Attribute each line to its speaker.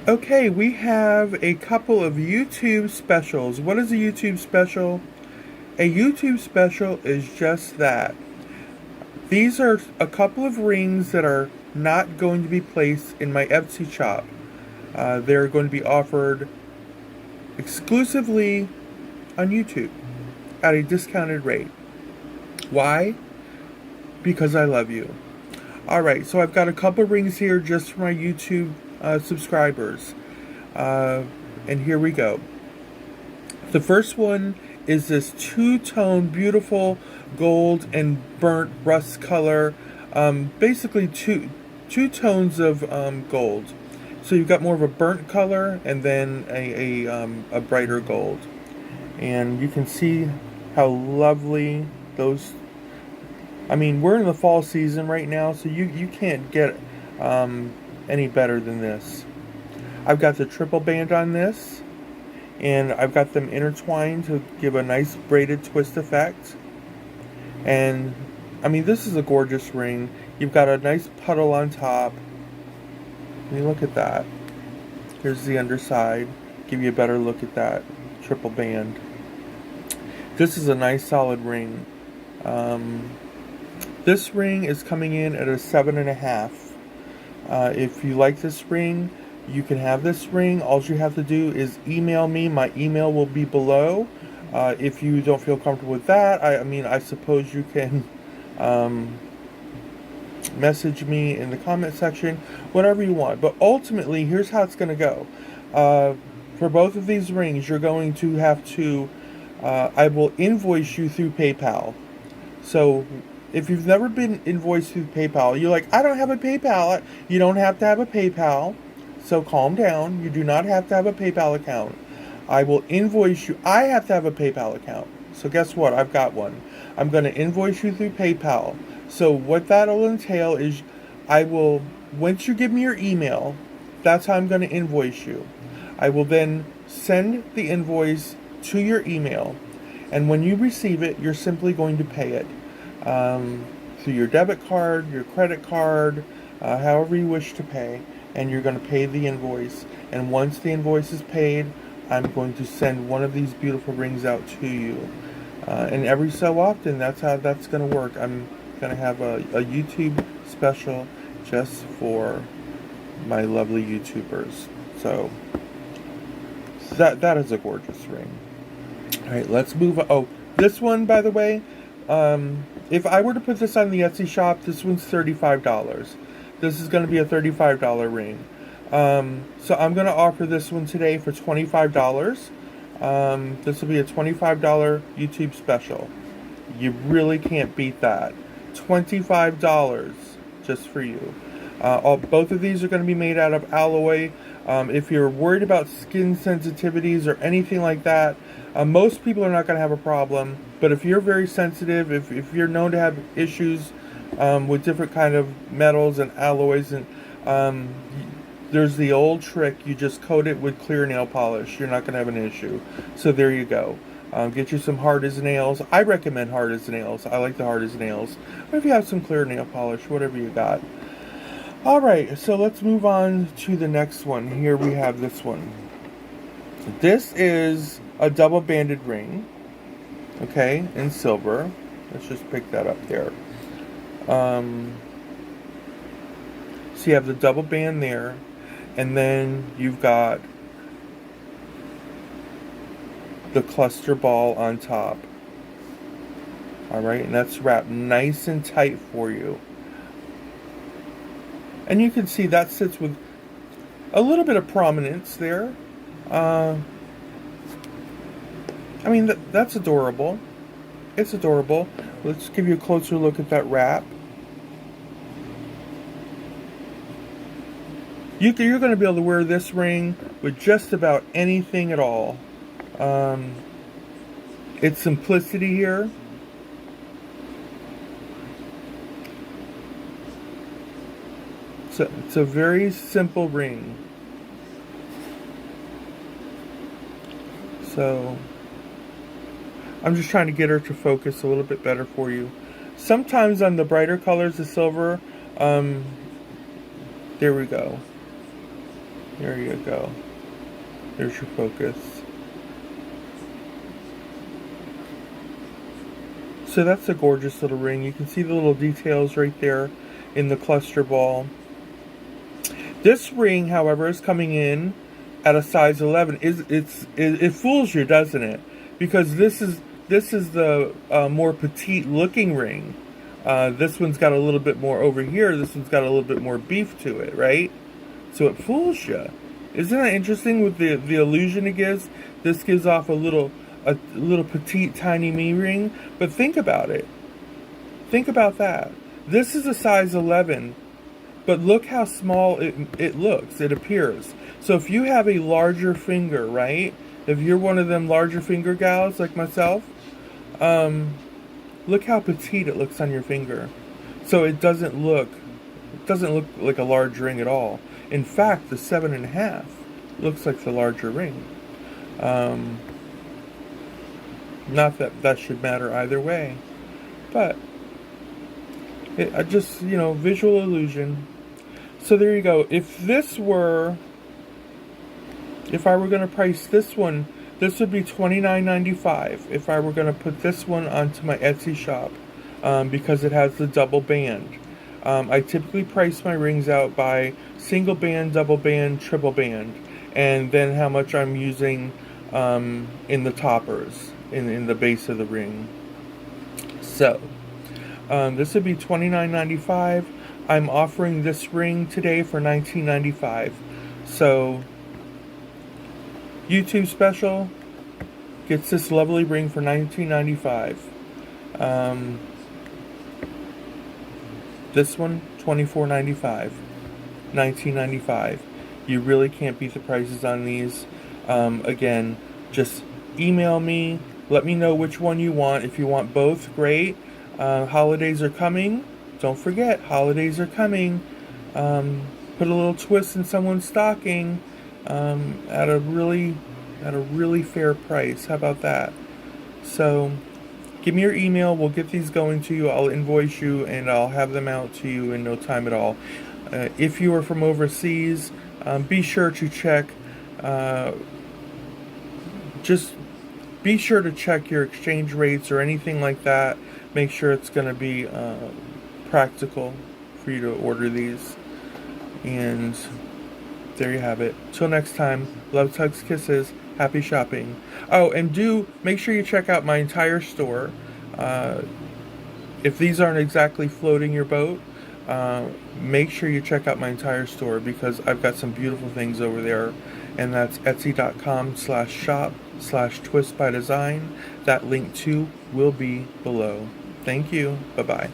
Speaker 1: Okay, we have a couple of YouTube specials. What is a YouTube special? A YouTube special is just that. These are a couple of rings that are not going to be placed in my Etsy shop. They're going to be offered exclusively on YouTube at a discounted rate. Why? Because I love you. Alright, so I've got a couple rings here just for my YouTube subscribers. And here we go. The first one is this two-tone, beautiful gold and burnt rust color. Basically two tones of gold. So you've got more of a burnt color and then a brighter gold. And you can see how lovely those. I mean, we're in the fall season right now, so you can't get any better than this. I've got the triple band on this, and I've got them intertwined to give a nice braided twist effect. And I mean, this is a gorgeous ring. You've got a nice puddle on top. I mean, look at that. Here's the underside. Give you a better look at that triple band. This is a nice solid ring. This ring is coming in at a 7.5. If you like this ring, you can have this ring. All you have to do is email me. My email will be below. If you don't feel comfortable with that, I mean, I suppose you can message me in the comment section, whatever you want. But ultimately, here's how it's going to go. For both of these rings, you're going to have to, I will invoice you through PayPal. So if you've never been invoiced through PayPal, you're like, I don't have a PayPal. You don't have to have a PayPal. So calm down. You do not have to have a PayPal account. I will invoice you. I have to have a PayPal account. So guess what? I've got one. I'm going to invoice you through PayPal. So what that'll entail is once you give me your email, that's how I'm going to invoice you. I will then send the invoice to your email. And when you receive it, you're simply going to pay it. Through your debit card, your credit card, however you wish to pay, and you're going to pay the invoice. And once the invoice is paid, I'm going to send one of these beautiful rings out to you. And every so often, that's how that's going to work. I'm going to have a YouTube special just for my lovely YouTubers. So that is a gorgeous ring. All right, let's move on. Oh, this one, by the way, if I were to put this on the Etsy shop, this one's $35. This is going to be a $35 ring. So I'm going to offer this one today for $25. This will be a $25 YouTube special. You really can't beat that. $25 just for you. Both of these are going to be made out of alloy. If you're worried about skin sensitivities or anything like that, most people are not going to have a problem. But if you're very sensitive, if you're known to have issues with different kind of metals and alloys, and there's the old trick, you just coat it with clear nail polish. You're not going to have an issue. So there you go. Get you some hard as nails. I recommend hard as nails. I like the hard as nails. But if you have some clear nail polish, whatever you got. Alright, so let's move on to the next one. Here we have this one. This is a double banded ring. Okay, in silver. Let's just pick that up there. So you have the double band there. And then you've got the cluster ball on top. Alright, and that's wrapped nice and tight for you. And you can see that sits with a little bit of prominence there. I mean, that's adorable. It's adorable. Let's give you a closer look at that wrap. You're going to be able to wear this ring with just about anything at all. It's simplicity here. It's a very simple ring. So I'm just trying to get her to focus a little bit better for you. Sometimes on the brighter colors, the silver, there we go. There you go. There's your focus. So that's a gorgeous little ring. You can see the little details right there in the cluster ball. This ring, however, is coming in at a size 11. It fools you, doesn't it? Because this is the more petite looking ring. This one's got a little bit more over here. This one's got a little bit more beef to it, right? So it fools you. Isn't that interesting with the illusion it gives? This gives off a little petite tiny me ring. But think about it. Think about that. This is a size 11, but look how small it looks, it appears. So if you have a larger finger, right? If you're one of them larger finger gals like myself, look how petite it looks on your finger. So it doesn't look like a large ring at all. In fact, the 7.5 looks like the larger ring. Not that should matter either way, but I just, visual illusion. So there you go. If I were going to price this one, this would be $29.95 if I were going to put this one onto my Etsy shop, because it has the double band. I typically price my rings out by single band, double band, triple band, and then how much I'm using in the toppers, in the base of the ring. So this would be $29.95. I'm offering this ring today for $19.95. So YouTube special gets this lovely ring for $19.95. This one $24.95. $19.95. You really can't beat the prices on these. Again, just email me. Let me know which one you want. If you want both, great. Holidays are coming. Don't forget, holidays are coming. Put a little twist in someone's stocking at a really fair price. How about that? So give me your email. We'll get these going to you. I'll invoice you, and I'll have them out to you in no time at all. If you are from overseas, be sure to check. Just be sure to check your exchange rates or anything like that. Make sure it's going to be practical for you to order these. And there you have it. Till next time, love, tugs, kisses, happy shopping. Oh, and do make sure you check out my entire store. If these aren't exactly floating your boat, make sure you check out my entire store, because I've got some beautiful things over there. And that's etsy.com/shop/twistbydesign. That link too will be below. Thank you. Bye-bye.